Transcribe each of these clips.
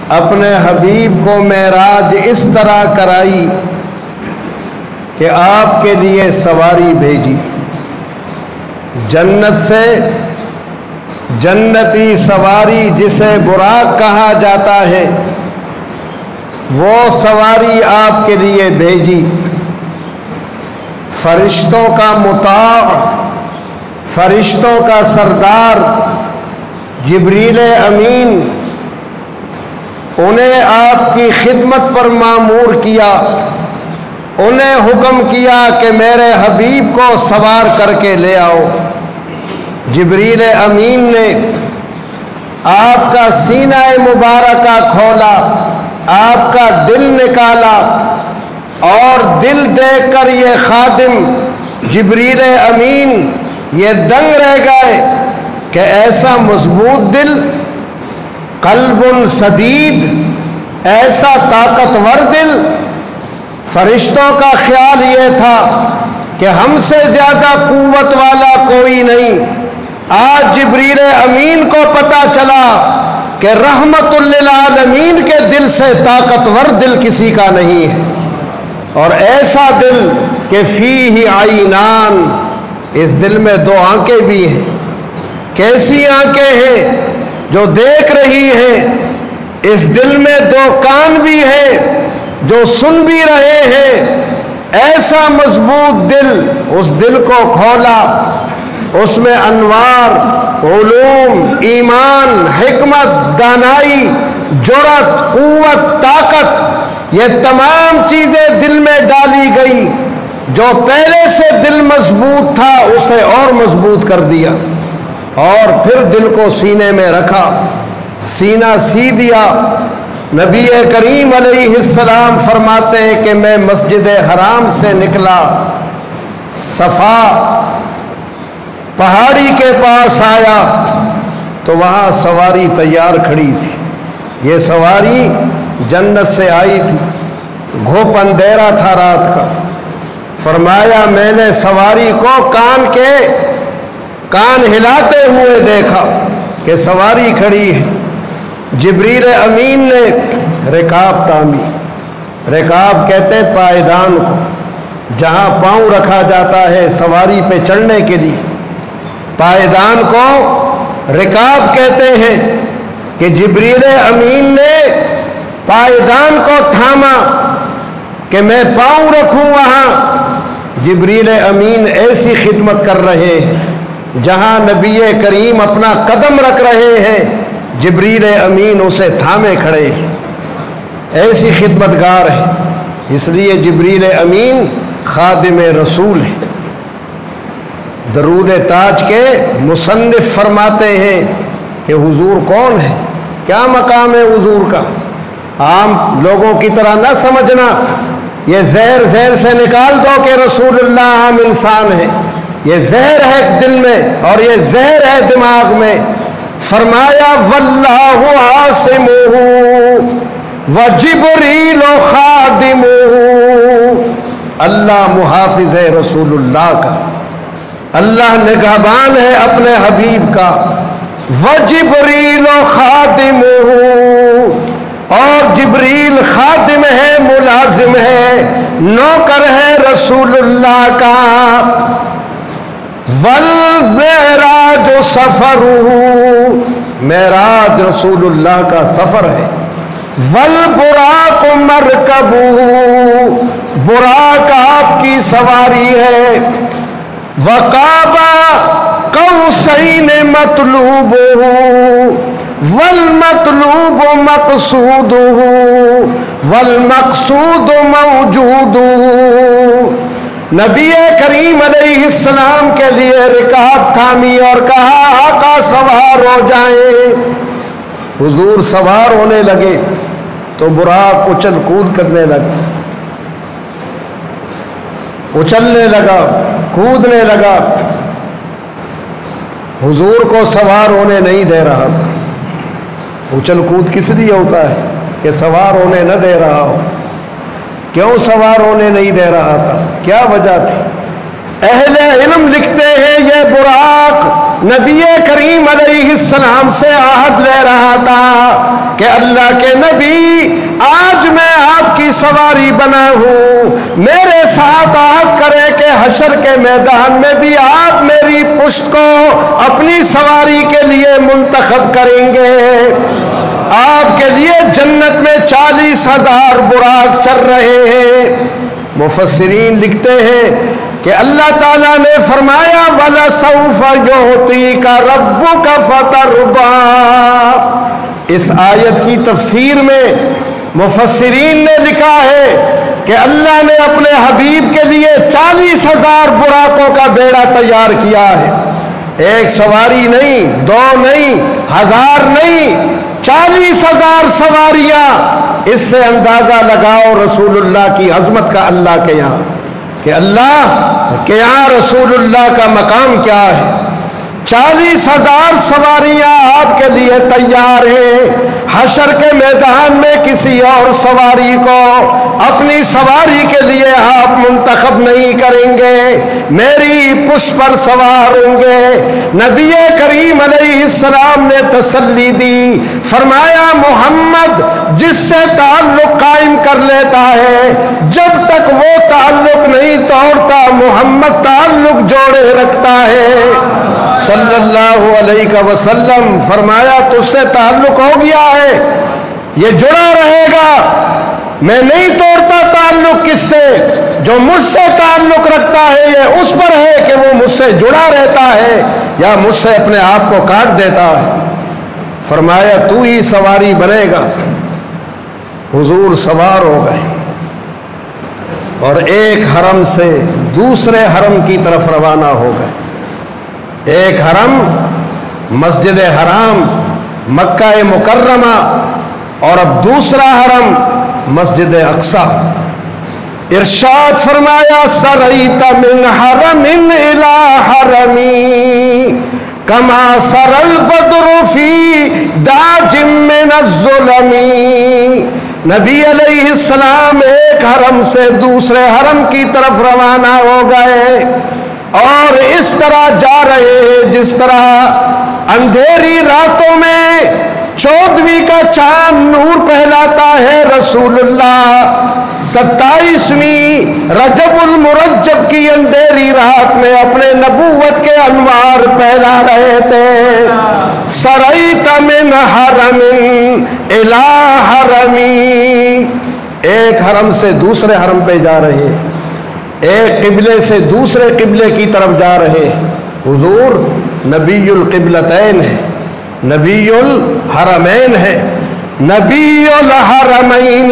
اپنے حبیب کو معراج اس طرح کرائی کہ آپ کے لیے سواری بھیجی، جنت سے جنتی سواری جسے براق کہا جاتا ہے، وہ سواری آپ کے لیے بھیجی۔ فرشتوں کا مطاع، فرشتوں کا سردار جبریل امین، انہیں آپ کی خدمت پر مامور کیا، انہیں حکم کیا کہ میرے حبیب کو سوار کر کے لے آؤ۔ جبریل امین نے آپ کا سینہ مبارکہ کھولا، آپ کا دل نکالا، اور دل دیکھ کر یہ خادم جبریل امین یہ دنگ رہ گئے کہ ایسا مضبوط دل، قلب سدید، ایسا طاقتور دل۔ فرشتوں کا خیال یہ تھا کہ ہم سے زیادہ قوت والا کوئی نہیں۔ آج جبریل امین کو پتا چلا کہ رحمت للعالمین کے دل سے طاقتور دل کسی کا نہیں ہے، اور ایسا دل کہ فیہ عینان، اس دل میں دو آنکھیں بھی ہیں۔ کیسی آنکھیں ہیں؟ جو دیکھ رہی ہیں۔ اس دل میں دو کان بھی ہیں جو سن بھی رہے ہیں۔ ایسا مضبوط دل، اس دل کو کھولا، اس میں انوار، علوم، ایمان، حکمت، دانائی، جرأت، قوت، طاقت، یہ تمام چیزیں دل میں ڈالی گئی۔ جو پہلے سے دل مضبوط تھا اسے اور مضبوط کر دیا، اور پھر دل کو سینے میں رکھا، سینہ سی دیا۔ نبی کریم علیہ السلام فرماتے ہیں کہ میں مسجد حرام سے نکلا، صفا پہاڑی کے پاس آیا تو وہاں سواری تیار کھڑی تھی۔ یہ سواری جنت سے آئی تھی، گھوپ اندھیرا تھا رات کا۔ فرمایا میں نے سواری کو کان ہلاتے ہوئے دیکھا کہ سواری کھڑی ہے۔ جبریل امین نے رکاب تامی، رکاب کہتے ہیں پائیدان کو، جہاں پاؤں رکھا جاتا ہے سواری پہ چڑھنے کے لیے، پائیدان کو رکاب کہتے ہیں۔ کہ جبریل امین نے پائیدان کو تھاما کہ میں پاؤں رکھوں وہاں۔ جبریل امین ایسی خدمت کر رہے ہیں جہاں نبی کریم اپنا قدم رکھ رہے ہیں، جبریل امین اسے تھامے کھڑے ہیں، ایسی خدمتگار ہے۔ اس لیے جبریل امین خادم رسول ہے۔ درود تاج کے مصنف فرماتے ہیں کہ حضور کون ہے، کیا مقام ہے حضور کا۔ عام لوگوں کی طرح نہ سمجھنا، یہ زہر سے نکال دو کہ رسول اللہ عام انسان ہے۔ یہ زہر ہے دل میں اور یہ زہر ہے دماغ میں۔ فرمایا واللہ عاصمہ وجبریل خادمہ، اللہ محافظ ہے رسول اللہ کا، اللہ نگہبان ہے اپنے حبیب کا۔ وجبریل خادمہ، اور جبریل خادم ہے، ملازم ہے، نوکر ہے رسول اللہ کا۔ والمعراج سفرہ، معراج رسول اللہ کا سفر ہے۔ والبراق مرکبہ، براق آپ کی سواری ہے۔ وقاب قوسین مطلوبہ، والمطلوب مقصودہ، والمقصود موجودہ۔ نبی کریم علیہ السلام کے لیے رکاب تھامی اور کہا آقا سوار ہو جائیں۔ حضور سوار ہونے لگے تو براق اچھل کود کرنے لگا، اچھلنے لگا، کودنے لگا۔ حضور کو سوار ہونے نہیں دے رہا تھا۔ اچھل کود کس لیے ہوتا ہے کہ سوار ہونے نہ دے رہا ہو۔ کیوں سوار ہونے نہیں دے رہا تھا؟ کیا وجہ تھی؟ اہل علم لکھتے ہیں یہ براق نبی کریم علیہ السلام سے عہد لے رہا تھا کہ اللہ کے نبی آج میں آپ کی سواری بنا ہوں، میرے ساتھ عہد کرے کہ حشر کے میدان میں بھی آپ میری پشت کو اپنی سواری کے لیے منتخب کریں گے، آپ کے لیے جنت میں 40,000 براق چل رہے ہیں۔ مفسرین لکھتے ہیں کہ اللہ تعالیٰ نے فرمایا وَلَسَوْفَ يُعْطِيكَ رَبُّكَ فَتَرْضَىٰ۔ اس آیت کی تفسیر میں مفسرین نے لکھا ہے کہ اللہ نے اپنے حبیب کے لیے 40,000 براقوں کا بیڑا تیار کیا ہے، ایک سواری نہیں، 2 نہیں، 1000 نہیں، 40,000 سواریاں۔ اس سے اندازہ لگاؤ رسول اللہ کی عظمت کا اللہ کے یہاں، کہ اللہ کے یہاں رسول اللہ کا مقام کیا ہے۔ 40,000 سواریاں آپ کے لیے تیار ہیں، حشر کے میدان میں کسی اور سواری کو اپنی سواری کے لیے آپ منتخب نہیں کریں گے، میری پشت پر سوار ہوں گے۔ نبی کریم علیہ السلام نے تسلی دی، فرمایا محمد جس سے تعلق قائم کر لیتا ہے جب تک وہ تعلق نہیں توڑتا محمد تعلق جوڑے رکھتا ہے صلی اللہ علیہ وسلم۔ فرمایا تجھ سے تعلق ہو گیا ہے، یہ جڑا رہے گا، میں نہیں توڑتا تعلق کس سے، جو مجھ سے تعلق رکھتا ہے یہ اس پر ہے کہ وہ مجھ سے جڑا رہتا ہے یا مجھ سے اپنے آپ کو کاٹ دیتا ہے۔ فرمایا تو ہی سواری بنے گا۔ حضور سوار ہو گئے اور ایک حرم سے دوسرے حرم کی طرف روانہ ہو گئے۔ ایک حرم مسجد حرام مکہ مکرمہ اور اب دوسرا حرم مسجد اقصی۔ ارشاد فرمایا سریت من حرم الی حرمی کما سر البدر فی داج من الظلم۔ نبی علیہ السلام ایک حرم سے دوسرے حرم کی طرف روانہ ہو گئے اور اس طرح جا رہے جس طرح اندھیری راتوں میں 14ویں کا چاند نور پہلاتا ہے، رسول اللہ 27ویں رجب المرجب کی اندھیری رات میں اپنے نبوت کے انوار پھیلا رہے تھے۔ سریت من حرم الی حرمی، ایک حرم سے دوسرے حرم پہ جا رہے، ایک قبلے سے دوسرے قبلے کی طرف جا رہے۔ حضور نبی القبلتین ہے، نبی الحرمین ہے، نبی الحرمین،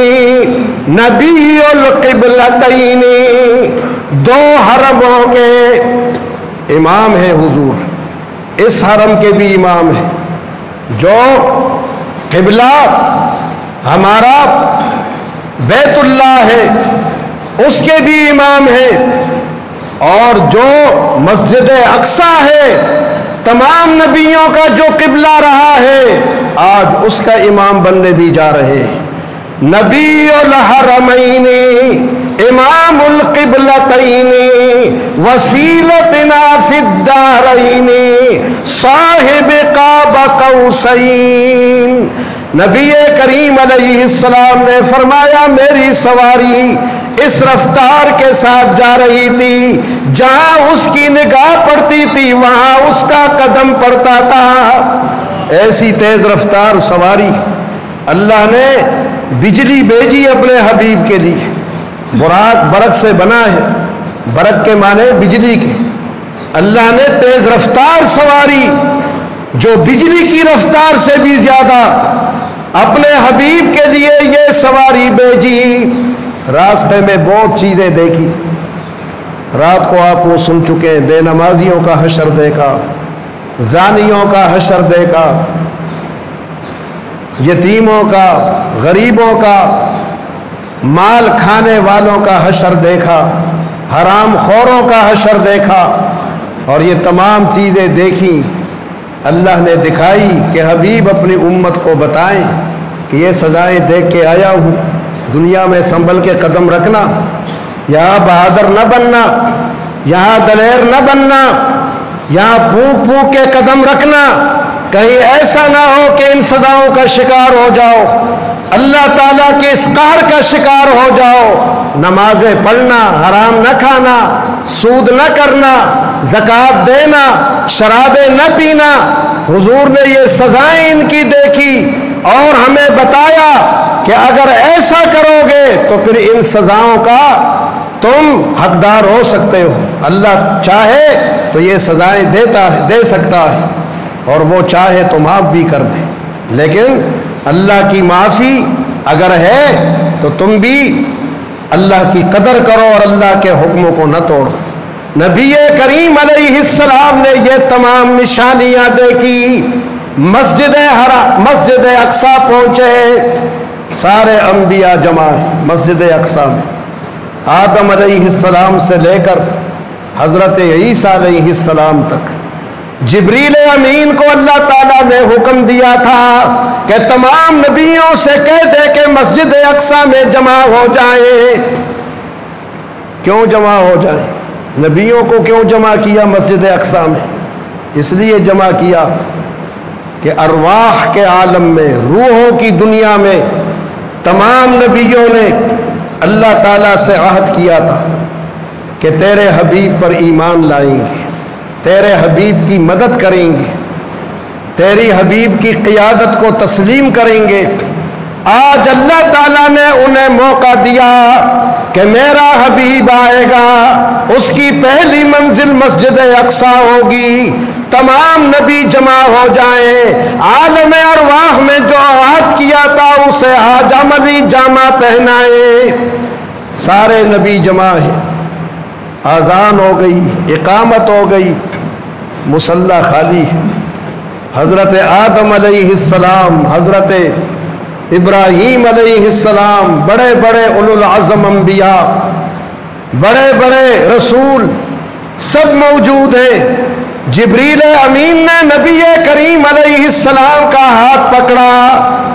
نبی القبلتین، 2 حرموں کے امام ہے حضور۔ اس حرم کے بھی امام ہے، جو قبلہ ہمارا بیت اللہ ہے اس کے بھی امام ہے، اور جو مسجد اقصی ہے تمام نبیوں کا جو قبلہ رہا ہے آج اس کا امام بندے بھی جا رہے ہیں۔ نبی الحرمین امام القبلتین وسیلتنا فی الدارین صاحب قاب قوسین۔ نبی کریم علیہ السلام نے فرمایا میری سواری اس رفتار کے ساتھ جا رہی تھی، جہاں اس کی نگاہ پڑتی تھی وہاں اس کا قدم پڑتا تھا۔ ایسی تیز رفتار سواری اللہ نے بجلی بھیجی اپنے حبیب کے لیے۔ براق برق سے بنا ہے، برق کے معنی بجلی کے۔ اللہ نے تیز رفتار سواری جو بجلی کی رفتار سے بھی زیادہ اپنے حبیب کے لیے یہ سواری بھیجی۔ راستے میں بہت چیزیں دیکھی، رات کو آپ وہ سن چکے ہیں، بے نمازیوں کا حشر دیکھا، زانیوں کا حشر دیکھا، یتیموں کا، غریبوں کا، مال کھانے والوں کا حشر دیکھا، حرام خوروں کا حشر دیکھا، اور یہ تمام چیزیں دیکھی اللہ نے دکھائی کہ حبیب اپنی امت کو بتائیں کہ یہ سزائیں دیکھ کے آیا ہوں، دنیا میں سنبھل کے قدم رکھنا، یہاں بہادر نہ بننا، یہاں دلیر نہ بننا، یہاں پھونک پھونک کے قدم رکھنا، کہیں ایسا نہ ہو کہ ان سزاؤں کا شکار ہو جاؤ، اللہ تعالیٰ کے اس قہر کا شکار ہو جاؤ۔ نمازیں پڑھنا، حرام نہ کھانا، سود نہ کرنا، زکوٰۃ دینا، شرابیں نہ پینا، حضور نے یہ سزائیں ان کی دیکھی اور ہمیں بتایا کہ اگر ایسا کرو گے تو پھر ان سزاؤں کا تم حقدار ہو سکتے ہو۔ اللہ چاہے تو یہ سزائیں دے سکتا ہے، اور وہ چاہے تو معاف بھی کر دے، لیکن اللہ کی معافی اگر ہے تو تم بھی اللہ کی قدر کرو اور اللہ کے حکموں کو نہ توڑو۔ نبی کریم علیہ السلام نے یہ تمام نشانیاں دیکھی، مسجد اقصیٰ پہنچے، سارے انبیاء جمع ہیں مسجد اقصیٰ میں، آدم علیہ السلام سے لے کر حضرت عیسیٰ علیہ السلام تک۔ جبریل امین کو اللہ تعالیٰ نے حکم دیا تھا کہ تمام نبیوں سے کہہ دے کہ مسجد اقصیٰ میں جمع ہو جائیں۔ کیوں جمع ہو جائیں؟ نبیوں کو کیوں جمع کیا مسجد اقصیٰ میں؟ اس لیے جمع کیا کہ ارواح کے عالم میں، روحوں کی دنیا میں تمام نبیوں نے اللہ تعالیٰ سے عہد کیا تھا کہ تیرے حبیب پر ایمان لائیں گے، تیرے حبیب کی مدد کریں گے، تیری حبیب کی قیادت کو تسلیم کریں گے۔ آج اللہ تعالیٰ نے انہیں موقع دیا کہ میرا حبیب آئے گا، اس کی پہلی منزل مسجد اقصیٰ ہوگی، تمام نبی جمع ہو جائیں، عالم ارواح میں جو عہد کیا تھا اسے آج عملی جامہ پہنائے۔ سارے نبی جمع ہیں، اذان ہو گئی، اقامت ہو گئی، مصلی خالی ہے۔ حضرت آدم علیہ السلام، حضرت ابراہیم علیہ السلام، بڑے بڑے اولو العزم انبیاء، بڑے بڑے رسول سب موجود ہیں۔ جبریل امین نے نبی کریم علیہ السلام کا ہاتھ پکڑا،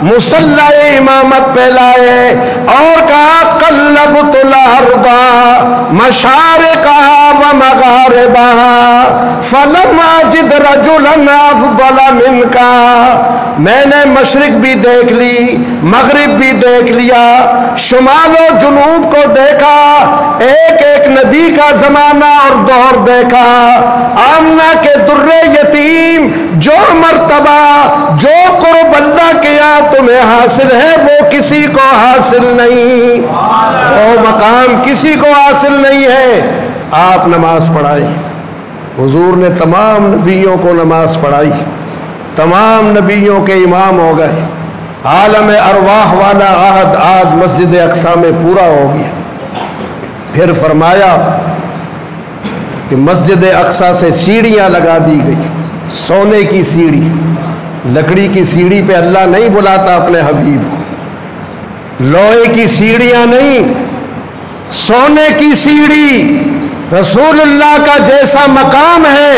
مصلی امامت پہ لائے اور کہا قلبت الارض مشارقها ومغاربها فلم اجد رجلا افضل منك۔ میں نے مشرق بھی دیکھ لی، مغرب بھی دیکھ لیا، شمال و جنوب کو دیکھا، ایک ایک نبی کا زمانہ اور دور دیکھا، آمنہ کے در یتیم جو مرتبہ، جو قرب اللہ کے یہاں تمہیں حاصل ہے وہ کسی کو حاصل نہیں، وہ مقام کسی کو حاصل نہیں ہے۔ آپ نماز پڑھائیں، حضور نے تمام نبیوں کو نماز پڑھائی، تمام نبیوں کے امام ہو گئے، عالم ارواح والا عہد آج مسجد اقصیٰ میں پورا ہو گیا۔ پھر فرمایا کہ مسجد اقصیٰ سے سیڑھیاں لگا دی گئی، سونے کی سیڑھی، لکڑی کی سیڑھی پہ اللہ نہیں بلاتا اپنے حبیب کو، لوہے کی سیڑھیاں نہیں، سونے کی سیڑھی، رسول اللہ کا جیسا مقام ہے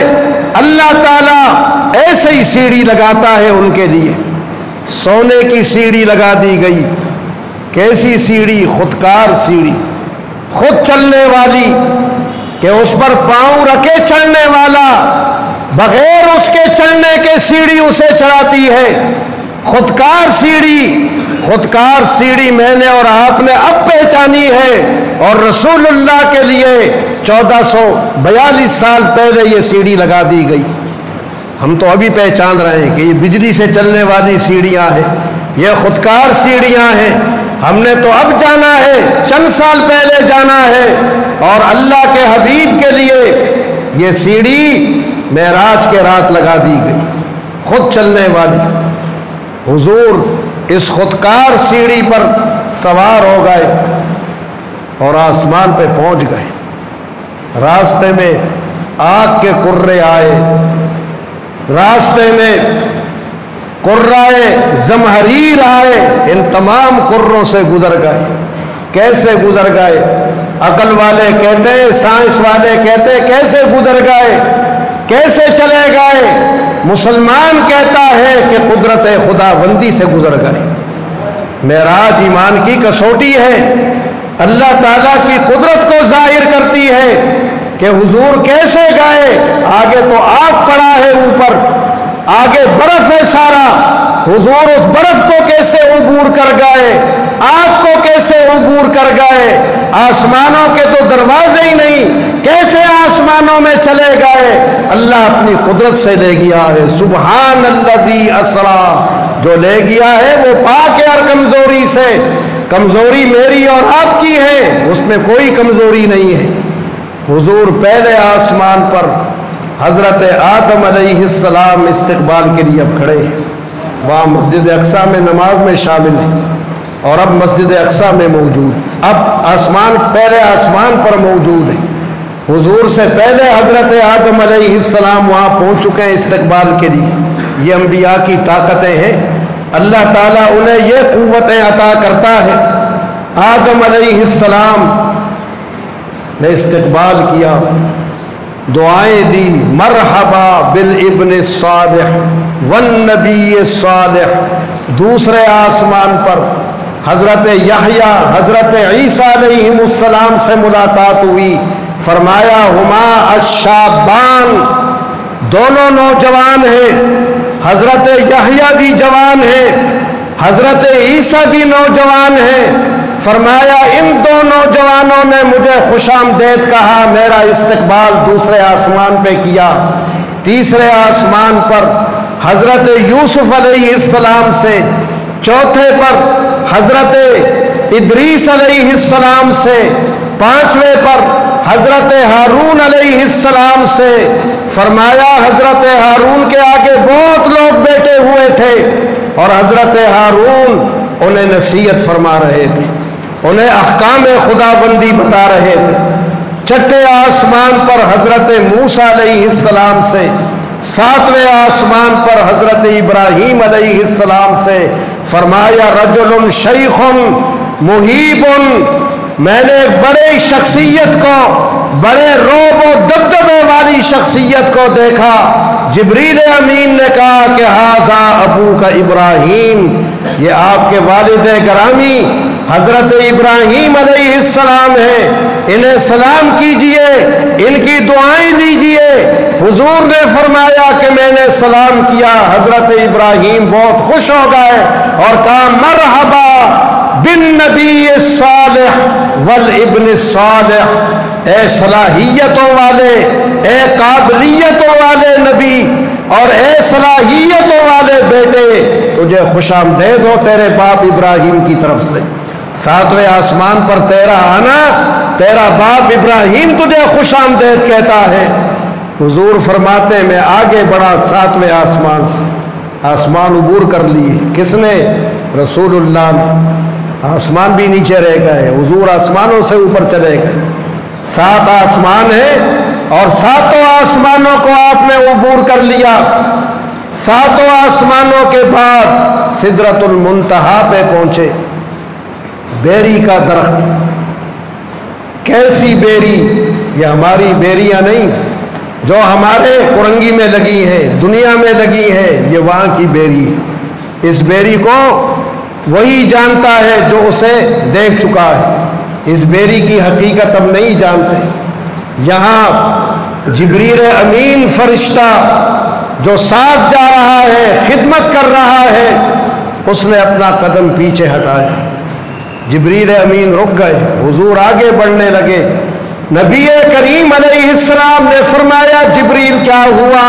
اللہ تعالیٰ ایسے ہی سیڑھی لگاتا ہے ان کے لیے۔ سونے کی سیڑھی لگا دی گئی، کیسی سیڑھی؟ خودکار سیڑھی، خود چلنے والی، کہ اس پر پاؤں رکھے چڑھنے والا بغیر اس کے چڑھنے کے سیڑھی اسے چڑھاتی ہے۔ خودکار سیڑھی، خودکار سیڑھی میں نے اور آپ نے اب پہچانی ہے، اور رسول اللہ کے لیے 1442 سال پہلے یہ سیڑھی لگا دی گئی۔ ہم تو ابھی پہچان رہے ہیں کہ یہ بجلی سے چلنے والی سیڑھیاں ہیں، یہ خودکار سیڑھیاں ہیں۔ ہم نے تو اب جانا ہے، چند سال پہلے جانا ہے، اور اللہ کے حبیب کے لیے یہ سیڑھی معراج کے رات لگا دی گئی، خود چلنے والی۔ حضور اس خودکار سیڑھی پر سوار ہو گئے اور آسمان پہ پہنچ گئے۔ راستے میں آگ کے قرے آئے، راستے میں قرائے زمہریر آئے، ان تمام قروں سے گزر گئے۔ کیسے گزر گئے؟ عقل والے کہتے ہیں، سائنس والے کہتے ہیں کیسے گزر گئے، کیسے چلے گئے؟ مسلمان کہتا ہے کہ قدرت خداوندی سے گزر گئے۔ معراج ایمان کی کسوٹی ہے، اللہ تعالیٰ کی قدرت کو ظاہر کرتی ہے۔ کہ حضور کیسے گئے، آگے تو آگ پڑا ہے، اوپر آگے برف ہے سارا، حضور اس برف کو کیسے عبور کر گئے، آگ کو کیسے عبور کر گئے، آسمانوں کے تو دروازے ہی نہیں، کیسے آسمانوں میں چلے گئے؟ اللہ اپنی قدرت سے لے گیا ہے۔ سبحان الذی اسریٰ، جو لے گیا ہے وہ پاک ہے ہر کمزوری سے، کمزوری میری اور آپ کی ہے، اس میں کوئی کمزوری نہیں ہے۔ حضور پہلے آسمان پر حضرت آدم علیہ السلام استقبال کے لیے اب کھڑے ہیں، وہاں مسجد اقصیٰ میں نماز میں شامل ہیں، اور اب مسجد اقصیٰ میں موجود، اب آسمان پہلے آسمان پر موجود ہے۔ حضور سے پہلے حضرت آدم علیہ السلام وہاں پہنچ چکے ہیں استقبال کے لیے۔ یہ انبیاء کی طاقتیں ہیں، اللہ تعالیٰ انہیں یہ قوتیں عطا کرتا ہے۔ آدم علیہ السلام نے استقبال کیا، دعائیں دی، مرحبا بالابن الصالح والنبی الصالح۔ دوسرے آسمان پر حضرت یحییٰ حضرت عیسیٰ علیہ السلام سے ملاقات ہوئی، فرمایا ہما الشابان، دونوں نوجوان ہیں، حضرت یحییٰ بھی جوان ہے، حضرت عیسیٰ بھی نوجوان ہیں، فرمایا ان دو نوجوانوں نے مجھے خوش آمدید کہا، میرا استقبال دوسرے آسمان پہ کیا۔ تیسرے آسمان پر حضرت یوسف علیہ السلام سے، چوتھے پر حضرت ادریس علیہ السلام سے، پانچویں پر حضرت ہارون علیہ السلام سے، فرمایا حضرت ہارون کے آگے بہت لوگ بیٹھے ہوئے تھے، اور حضرت ہارون انہیں نصیحت فرما رہے تھے، انہیں احکام خدا بندی بتا رہے تھے۔ چھٹے آسمان پر حضرت موسیٰ علیہ السلام سے، ساتویں آسمان پر حضرت ابراہیم علیہ السلام سے، فرمایا رجل شیخ محیب، میں نے ایک بڑے شخصیت کو، بڑے روب و دبدبے والی شخصیت کو دیکھا۔ جبریل امین نے کہا کہ ھذا ابوک ابراہیم، یہ آپ کے والد گرامی حضرت ابراہیم علیہ السلام ہیں، انہیں سلام کیجئے، ان کی دعائیں لیجئے۔ حضور نے فرمایا کہ میں نے سلام کیا، حضرت ابراہیم بہت خوش ہو گئے اور کہا مرحبا بالنبی الصالح والابن الصالح، اے صلاحیتوں والے، اے قابلیتوں والے نبی اور اے صلاحیتوں والے بیٹے، تجھے خوش آمدید ہو تیرے باپ ابراہیم کی طرف سے۔ ساتویں آسمان پر تیرا آنا، تیرا باپ ابراہیم تجھے خوش آمدید کہتا ہے۔ حضور فرماتے میں آگے بڑھا ساتویں آسمان سے، آسمان عبور کر لیے، کس نے؟ رسول اللہ نے۔ آسمان بھی نیچے رہ گئے، حضور آسمانوں سے اوپر چلے گئے۔ 7 آسمان ہیں اور 7 آسمانوں کو آپ نے عبور کر لیا۔ 7 آسمانوں کے بعد سدرۃ المنتہا پہ پہنچے، بیری کا درخت۔ کیسی بیری؟ یہ ہماری بیریاں نہیں جو ہمارے کرنگی میں لگی ہیں، دنیا میں لگی ہیں، یہ وہاں کی بیری ہے۔ اس بیری کو وہی جانتا ہے جو اسے دیکھ چکا ہے، اس بیری کی حقیقت ہم نہیں جانتے۔ یہاں جبریل امین فرشتہ جو ساتھ جا رہا ہے، خدمت کر رہا ہے، اس نے اپنا قدم پیچھے ہٹایا، جبریل امین رک گئے، حضور آگے بڑھنے لگے۔ نبی کریم علیہ السلام نے فرمایا جبریل کیا ہوا،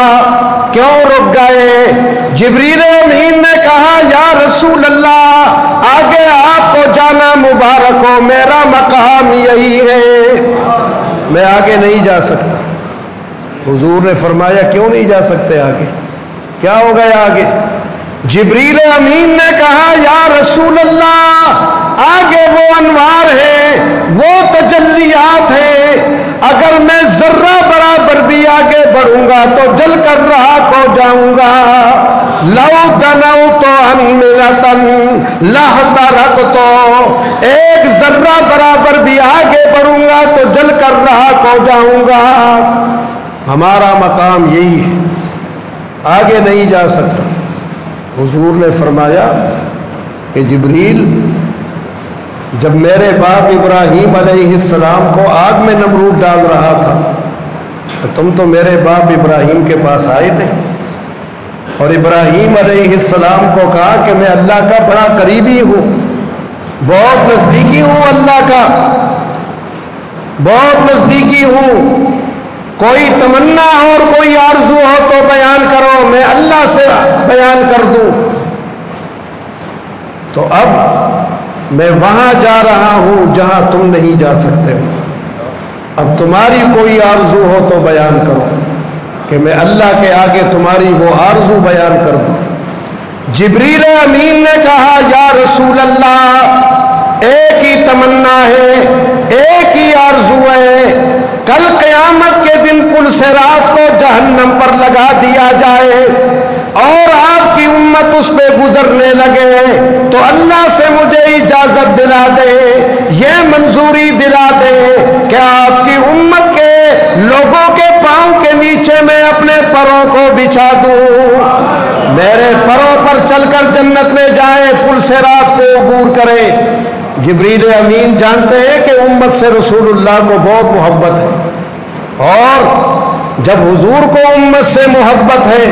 کیوں رک گئے؟ جبریل امین نے کہا یا رسول اللہ آگے آپ کو جانا مبارک ہو، میرا مقام یہی ہے، میں آگے نہیں جا سکتا۔ حضور نے فرمایا کیوں نہیں جا سکتے آگے، کیا ہو گیا آگے؟ جبریل امین نے کہا یا رسول اللہ آگے وہ انوار ہیں، وہ تجلیات ہیں، اگر میں ذرہ برابر بھی آگے بڑھوں گا تو جل کر راکھ ہو جاؤں گا۔ لو دنوت انملتن لاحترقت، ایک ذرہ برابر بھی آگے بڑھوں گا تو جل کر راکھ ہو جاؤں گا۔ ہمارا مقام یہی ہے، آگے نہیں جا سکتا۔ حضور نے فرمایا کہ جبریل، جب میرے باپ ابراہیم علیہ السلام کو آگ میں نمرود ڈال رہا تھا تم تو میرے باپ ابراہیم کے پاس آئے تھے اور ابراہیم علیہ السلام کو کہا کہ میں اللہ کا بڑا قریبی ہوں، بہت نزدیکی ہوں، اللہ کا بہت نزدیکی ہوں، کوئی تمنا اور کوئی آرزو ہو تو بیان کرو، میں اللہ سے بیان کر دوں۔ تو اب میں وہاں جا رہا ہوں جہاں تم نہیں جا سکتے ہو، اب تمہاری کوئی آرزو ہو تو بیان کرو کہ میں اللہ کے آگے تمہاری وہ آرزو بیان کر دوں۔ جبریل امین نے کہا یا رسول اللہ، ایک ہی تمنا ہے، ایک ہی آرزو ہے، کل قیامت کے دن پل صراط کو جہنم پر لگا دیا جائے اور آپ کی امت اس پہ گزرنے لگے تو اللہ سے مجھے اجازت دلا دے، یہ منظوری دلا دے کہ آپ کی امت کے لوگوں کے پاؤں کے نیچے میں اپنے پروں کو بچھا دوں، میرے پروں پر چل کر جنت میں جائیں، پل صراط کو عبور کریں۔ جبریل امین جانتے ہیں کہ امت سے رسول اللہ کو بہت محبت ہے، اور جب حضور کو امت سے محبت ہے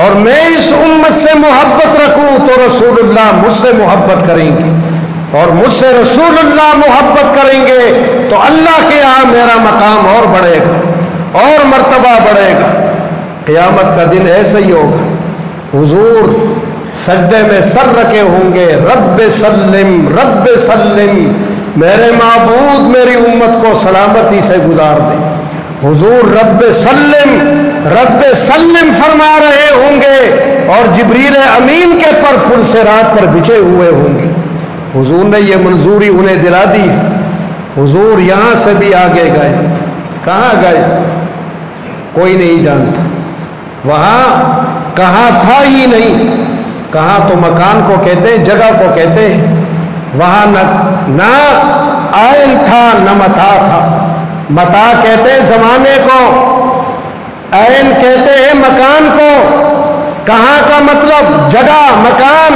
اور میں اس امت سے محبت رکھوں تو رسول اللہ مجھ سے محبت کریں گے، اور مجھ سے رسول اللہ محبت کریں گے تو اللہ کے ہاں میرا مقام اور بڑھے گا اور مرتبہ بڑھے گا۔ قیامت کا دن ایسا ہی ہوگا، حضور سجدے میں سر رکھے ہوں گے، رب سلم رب سلم، میرے معبود میری امت کو سلامتی سے گزار دے۔ حضور رب سلم فرما رہے ہوں گے اور جبریل امین کے پر پل صراط پر بچھے ہوئے ہوں گے۔ حضور نے یہ منظوری انہیں دلا دی ہے۔ حضور یہاں سے بھی آگے گئے، کہاں گئے کوئی نہیں جانتا، وہاں کہاں تھا ہی نہیں، کہاں تو مکان کو کہتے ہیں، جگہ کو کہتے ہیں، وہاں نہ آئین تھا نہ متا تھا۔ متا کہتے ہیں زمانے کو، عین کہتے ہیں مکان کو، کہاں کا مطلب جگہ، مکان،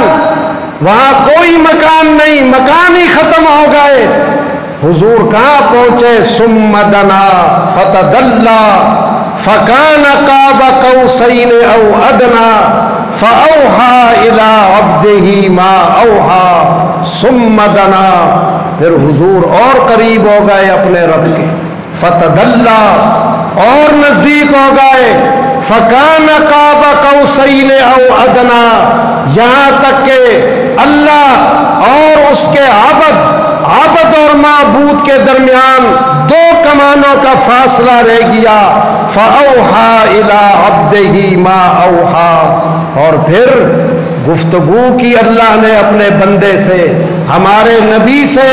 وہاں کوئی مکان نہیں، مکان ہی ختم ہو گئے۔ حضور کہاں پہنچے؟ ثم دنا فتدلا فکان قاب قوسین او ادنا فاوحى الى عبده ما اوحى ثم دنا، پھر حضور اور قریب ہو گئے اپنے رب کے، فتدلا اور نزدیک ہو گئے، فکان قاب قوسین او ادنا، یہاں تک کہ اللہ اور اس کے عبد اور معبود کے درمیان دو کمانوں کا فاصلہ رہ گیا۔ فَأَوْحَى إِلَىٰ عَبْدِهِ مَا أَوْحَى، اور پھر گفتگو کی اللہ نے اپنے بندے سے، ہمارے نبی سے،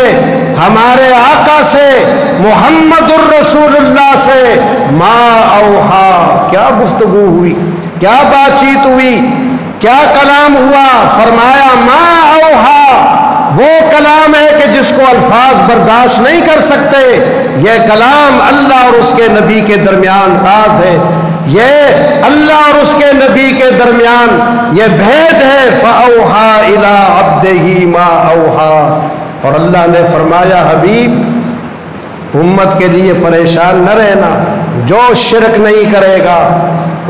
ہمارے آقا سے، محمد الرسول اللہ سے، ما اوحا، کیا گفتگو ہوئی، کیا بات چیت ہوئی، کیا کلام ہوا؟ فرمایا ما اوحا، وہ کلام ہے کہ جس کو الفاظ برداشت نہیں کر سکتے، یہ کلام اللہ اور اس کے نبی کے درمیان راز ہے، یہ اللہ اور اس کے نبی کے درمیان یہ بھید ہے۔ فَأَوْحَى إِلَىٰ عَبْدِهِ مَا أَوْحَى، اور اللہ نے فرمایا حبیب امت کے لیے پریشان نہ رہنا، جو شرک نہیں کرے گا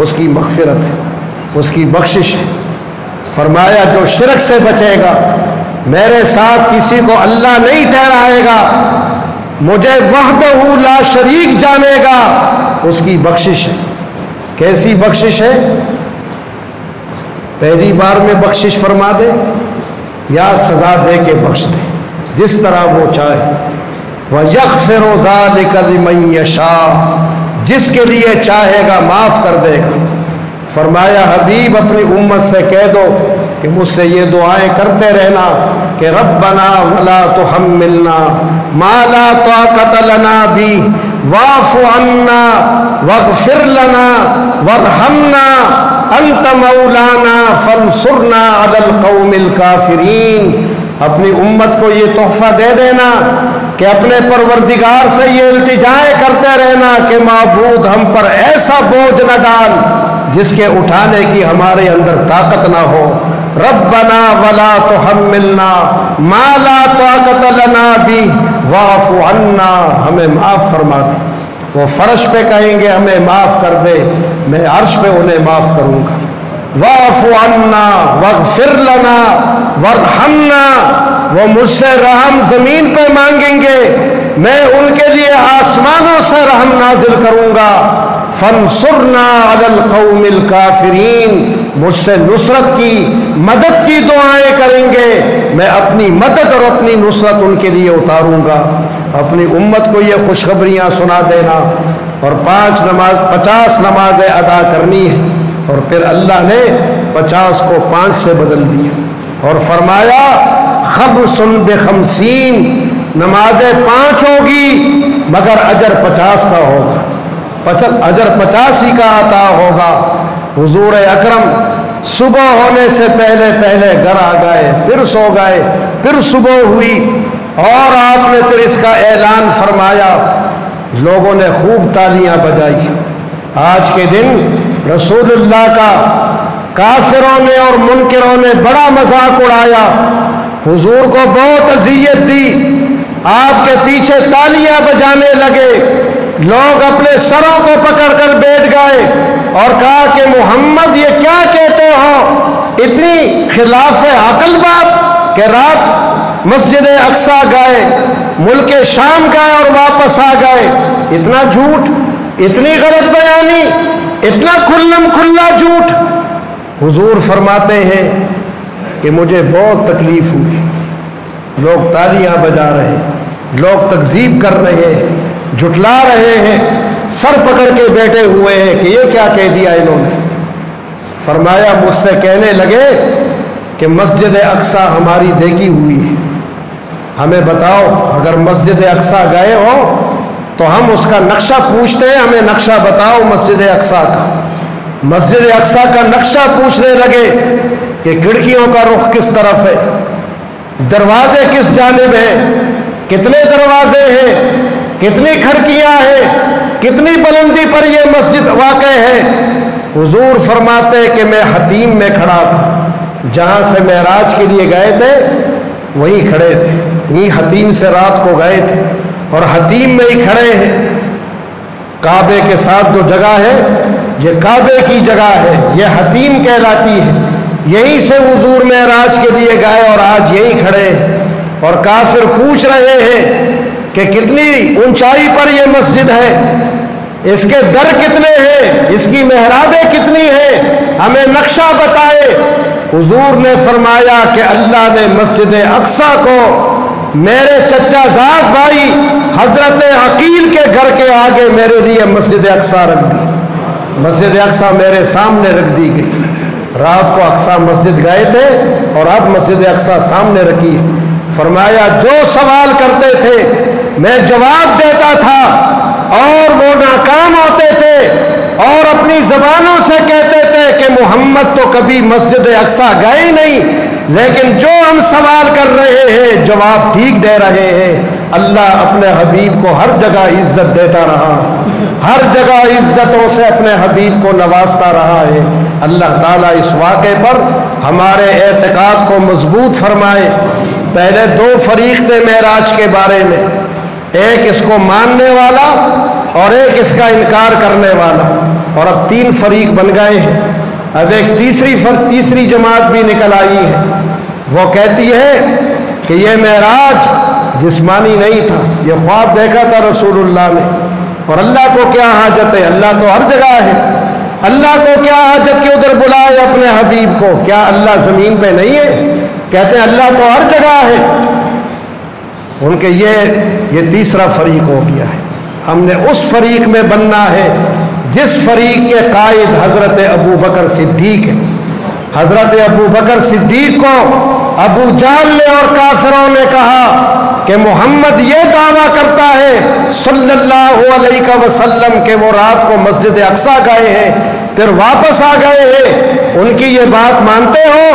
اس کی مغفرت ہے، اس کی بخشش ہے۔ فرمایا جو شرک سے بچے گا، میرے ساتھ کسی کو اللہ نہیں ٹھہرائے گا، مجھے وحدہ لا شریک جانے گا، اس کی بخشش ہے۔ کیسی بخشش ہے؟ پہلی بار میں بخشش فرما دے یا سزا دے کے بخش دے، جس طرح وہ چاہے۔ وَيَغْفِرُ ذَلِكَ لِمَن يَشَاءُ، جس کے لیے چاہے گا معاف کر دے گا۔ فرمایا حبیب اپنی امت سے کہہ دو کہ مجھ سے یہ دعائیں کرتے رہنا کہ ربنا ولا تحملنا ما لا طاقت لنا به واعف عنا واغفر لنا وارحمنا انت مولانا فانصرنا على القوم الكافرین۔ اپنی امت کو یہ تحفہ دے دینا کہ اپنے پروردگار سے یہ التجائیں کرتے رہنا کہ معبود ہم پر ایسا بوجھ نہ ڈال جس کے اٹھانے کی ہمارے اندر طاقت نہ ہو۔ ربنا ولا تحملنا ما لا طاقت لنا به واعف عنا، ہمیں معاف فرما دے وہ فرش پہ کہیں گے ہمیں معاف کر دے، میں عرش پہ انہیں معاف کروں گا۔ واعف عنا واغفر لنا وارحمنا، وہ مجھ سے رحم زمین پہ مانگیں گے، میں ان کے لیے آسمانوں سے رحم نازل کروں گا۔ فانصرنا علی القوم الکافرین، مجھ سے نصرت کی مدد کی دعائیں کریں گے، میں اپنی مدد اور اپنی نصرت ان کے لیے اتاروں گا۔ اپنی امت کو یہ خوشخبریاں سنا دینا اور 50 نمازیں ادا کرنی ہے۔ اور پھر اللہ نے 50 کو 5 سے بدل دیا اور فرمایا خمس ب50، نمازیں 5 ہوگی مگر اجر 50 کا ہوگا، اجر 50 ہی کا عطا ہوگا۔ حضور اکرم صبح ہونے سے پہلے پہلے گھر آ گئے، پھر سو گئے، پھر صبح ہوئی اور آپ نے پھر اس کا اعلان فرمایا، لوگوں نے خوب تالیاں بجائی۔ آج کے دن رسول اللہ کا کافروں نے اور منکروں نے بڑا مذاق اڑایا، حضور کو بہت اذیت دی، آپ کے پیچھے تالیاں بجانے لگے، لوگ اپنے سروں کو پکڑ کر بیٹھ گئے اور کہا کہ محمد یہ کیا کہتے ہو، اتنی خلاف عقل بات کہ رات مسجد اقصیٰ گئے، ملک شام گئے اور واپس آ گئے، اتنا جھوٹ، اتنی غلط بیانی، اتنا کھلم کھلا جھوٹ۔ حضور فرماتے ہیں کہ مجھے بہت تکلیف ہوئی، لوگ تالیاں بجا رہے ہیں، لوگ تکذیب کر رہے ہیں، جھٹلا رہے ہیں، سر پکڑ کے بیٹھے ہوئے ہیں کہ یہ کیا کہہ دیا انہوں نے۔ فرمایا مجھ سے کہنے لگے کہ مسجد اقصیٰ ہماری دیکھی ہوئی ہے، ہمیں بتاؤ، اگر مسجد اقصیٰ گئے ہو تو ہم اس کا نقشہ پوچھتے ہیں، ہمیں نقشہ بتاؤ مسجد اقصیٰ کا۔ مسجد اقصیٰ کا نقشہ پوچھنے لگے کہ کھڑکیوں کا رخ کس طرف ہے، دروازے کس جانب ہیں، کتنے دروازے ہیں، کتنی کھڑکیاں ہیں، کتنی بلندی پر یہ مسجد واقع ہے۔ حضور فرماتے کہ میں حتیم میں کھڑا تھا، جہاں سے معراج کے لیے گئے تھے وہیں کھڑے تھے، یہیں حتیم سے رات کو گئے تھے اور حتیم میں ہی کھڑے ہیں۔ کعبے کے ساتھ جو جگہ ہے یہ کعبے کی جگہ ہے، یہ حتیم کہلاتی ہے، یہیں سے حضور معراج کے لیے گئے اور آج یہیں کھڑے ہیں۔ اور کافر پوچھ رہے ہیں کہ کتنی اونچائی پر یہ مسجد ہے، اس کے در کتنے ہیں، اس کی محرابیں کتنی ہیں، ہمیں نقشہ بتائے۔ حضور نے فرمایا کہ اللہ نے مسجد اقصیٰ کو میرے چچا زاد بھائی حضرت عقیل کے گھر کے آگے میرے لیے مسجد اقصیٰ رکھ دی، مسجد اقصیٰ میرے سامنے رکھ دی گئی۔ رات کو اقصیٰ مسجد گئے تھے اور اب مسجد اقصیٰ سامنے رکھی ہے۔ فرمایا جو سوال کرتے تھے میں جواب دیتا تھا اور وہ ناکام ہوتے تھے اور اپنی زبانوں سے کہتے تھے کہ محمد تو کبھی مسجد اقصیٰ گئے ہی نہیں، لیکن جو ہم سوال کر رہے ہیں جواب ٹھیک دے رہے ہیں۔ اللہ اپنے حبیب کو ہر جگہ عزت دیتا رہا، ہر جگہ عزتوں سے اپنے حبیب کو نوازتا رہا ہے۔ اللہ تعالیٰ اس واقعے پر ہمارے اعتقاد کو مضبوط فرمائے۔ پہلے 2 فریق تھے معراج کے بارے میں، ایک اس کو ماننے والا اور ایک اس کا انکار کرنے والا، اور اب 3 فریق بن گئے ہیں۔ اب ایک تیسری جماعت بھی نکل آئی ہے، وہ کہتی ہے کہ یہ معراج جسمانی نہیں تھا، یہ خواب دیکھا تھا رسول اللہ نے، اور اللہ کو کیا حاجت ہے، اللہ تو ہر جگہ ہے، اللہ کو کیا حاجت کہ ادھر بلائے اپنے حبیب کو، کیا اللہ زمین پہ نہیں ہے؟ کہتے ہیں اللہ تو ہر جگہ ہے۔ ان کے یہ تیسرا فریق ہو گیا ہے۔ ہم نے اس فریق میں بننا ہے جس فریق کے قائد حضرت ابو بکر صدیق ہے۔ حضرت ابو بکر صدیق کو ابو جہل نے اور کافروں نے کہا کہ محمد یہ دعویٰ کرتا ہے صلی اللہ علیہ وسلم کہ وہ رات کو مسجد اقصیٰ گئے ہیں پھر واپس آ گئے ہیں، ان کی یہ بات مانتے ہو؟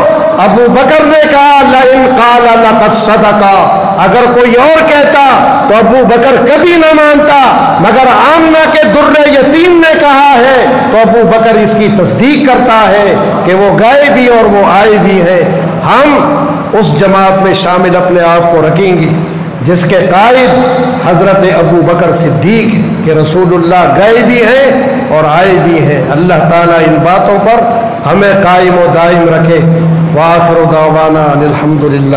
ابو بکر نے کہا لئن قال لقد صدقا، اگر کوئی اور کہتا تو ابو بکر کبھی نہ مانتا، مگر آمنہ کے در یتیم نے کہا ہے تو ابو بکر اس کی تصدیق کرتا ہے کہ وہ گئے بھی اور وہ آئے بھی ہیں۔ ہم اس جماعت میں شامل اپنے آپ کو رکھیں گے جس کے قائد حضرت ابو بکر صدیق کہ رسول اللہ گئے بھی ہیں اور آئے بھی ہیں۔ اللہ تعالیٰ ان باتوں پر ہمیں قائم و دائم رکھے۔ وآخر دعوانا الحمدللہ۔